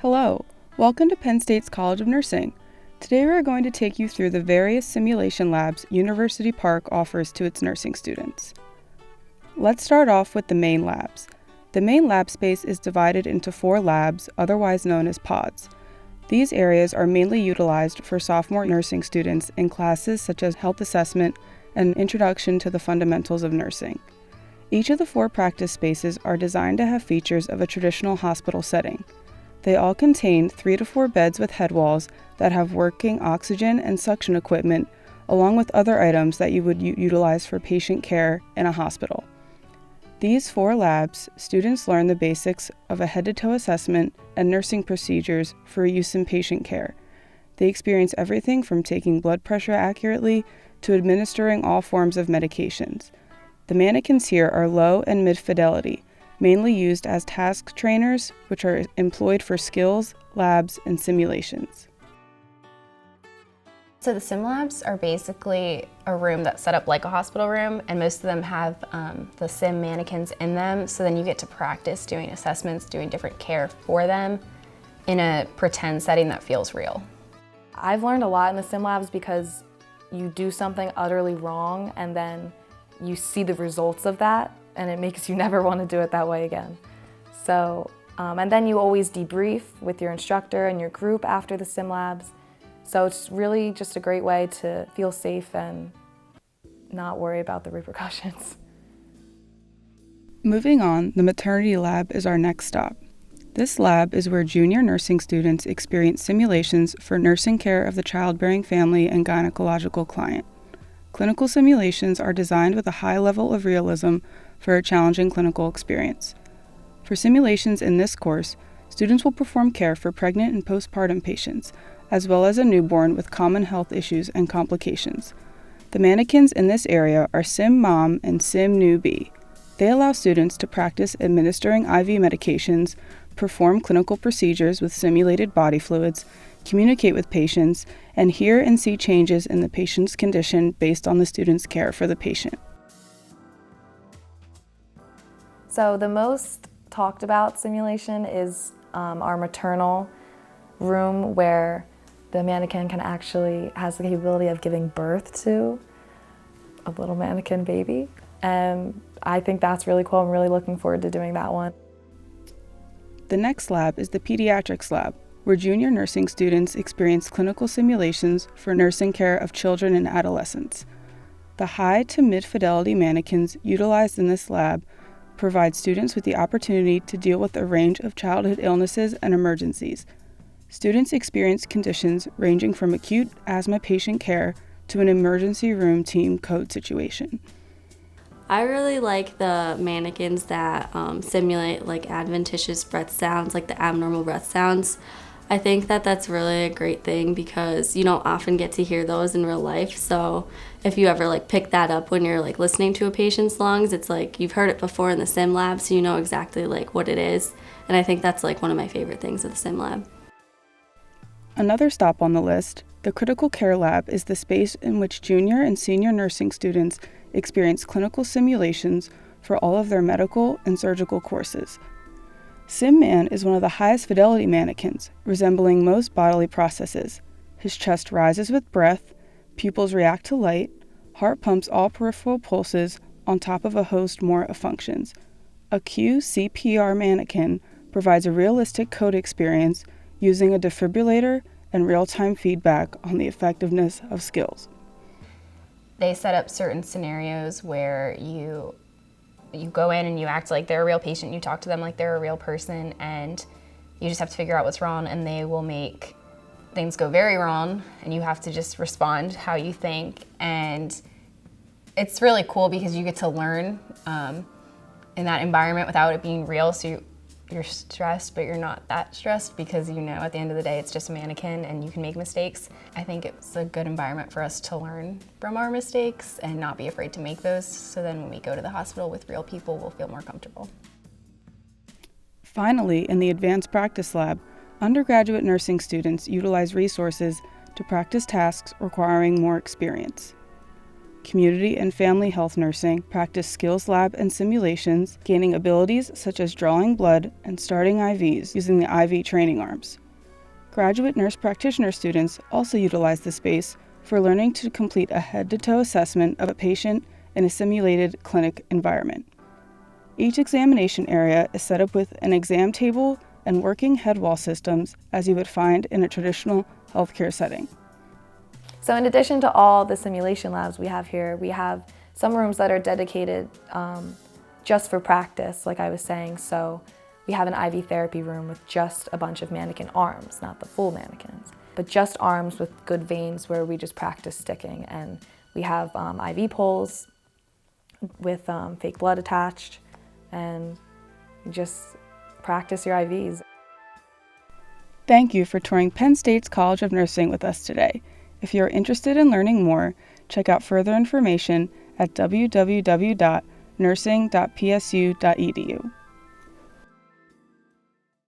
Hello, welcome to Penn State's College of Nursing. Today we are going to take you through the various simulation labs University Park offers to its nursing students. Let's start off with the main labs. The main lab space is divided into 4 labs, otherwise known as pods. These areas are mainly utilized for sophomore nursing students in classes such as health assessment and introduction to the fundamentals of nursing. Each of the 4 practice spaces are designed to have features of a traditional hospital setting. They all contain 3 to 4 beds with head walls that have working oxygen and suction equipment, along with other items that you would utilize for patient care in a hospital. These 4 labs, students learn the basics of a head-to-toe assessment and nursing procedures for use in patient care. They experience everything from taking blood pressure accurately to administering all forms of medications. The mannequins here are low and mid-fidelity, mainly used as task trainers, which are employed for skills, labs, and simulations. So the sim labs are basically a room that's set up like a hospital room, and most of them have the sim mannequins in them, so then you get to practice doing assessments, doing different care for them in a pretend setting that feels real. I've learned a lot in the sim labs because you do something utterly wrong and then you see the results of that, and it makes you never want to do it that way again. So, and then you always debrief with your instructor and your group after the sim labs. So it's really just a great way to feel safe and not worry about the repercussions. Moving on, the Maternity Lab is our next stop. This lab is where junior nursing students experience simulations for nursing care of the childbearing family and gynecological client. Clinical simulations are designed with a high level of realism for a challenging clinical experience. For simulations in this course, students will perform care for pregnant and postpartum patients, as well as a newborn with common health issues and complications. The mannequins in this area are Sim Mom and Sim Newbie. They allow students to practice administering IV medications, perform clinical procedures with simulated body fluids, communicate with patients, and hear and see changes in the patient's condition based on the student's care for the patient. So the most talked about simulation is our maternal room, where the mannequin has the capability of giving birth to a little mannequin baby. And I think that's really cool. I'm really looking forward to doing that one. The next lab is the Pediatrics Lab, where junior nursing students experience clinical simulations for nursing care of children and adolescents. The high to mid-fidelity mannequins utilized in this lab provide students with the opportunity to deal with a range of childhood illnesses and emergencies. Students experience conditions ranging from acute asthma patient care to an emergency room team code situation. I really like the mannequins that simulate like adventitious breath sounds, like the abnormal breath sounds. I think that that's really a great thing because you don't often get to hear those in real life. So if you ever like pick that up when you're like listening to a patient's lungs, it's like you've heard it before in the sim lab, so you know exactly like what it is. And I think that's like one of my favorite things of the sim lab. Another stop on the list, the Critical Care Lab, is the space in which junior and senior nursing students experience clinical simulations for all of their medical and surgical courses. SimMan is one of the highest fidelity mannequins, resembling most bodily processes. His chest rises with breath, pupils react to light, heart pumps all peripheral pulses on top of a host more of functions. A QCPR mannequin provides a realistic code experience using a defibrillator and real-time feedback on the effectiveness of skills. They set up certain scenarios where you go in and you act like they're a real patient, you talk to them like they're a real person, and you just have to figure out what's wrong, and they will make things go very wrong, and you have to just respond how you think. And it's really cool because you get to learn in that environment without it being real, so you're stressed, but you're not that stressed because you know at the end of the day it's just a mannequin and you can make mistakes. I think it's a good environment for us to learn from our mistakes and not be afraid to make those, so then when we go to the hospital with real people, we'll feel more comfortable. Finally, in the Advanced Practice Lab, undergraduate nursing students utilize resources to practice tasks requiring more experience. community and family health nursing practice skills lab and simulations, gaining abilities such as drawing blood and starting IVs using the IV training arms. Graduate nurse practitioner students also utilize the space for learning to complete a head-to-toe assessment of a patient in a simulated clinic environment. Each examination area is set up with an exam table and working head wall systems as you would find in a traditional healthcare setting. So in addition to all the simulation labs we have here, we have some rooms that are dedicated just for practice, like I was saying. So we have an IV therapy room with just a bunch of mannequin arms, not the full mannequins, but just arms with good veins where we just practice sticking. And we have IV poles with fake blood attached, and you just practice your IVs. Thank you for touring Penn State's College of Nursing with us today. If you're interested in learning more, check out further information at www.nursing.psu.edu.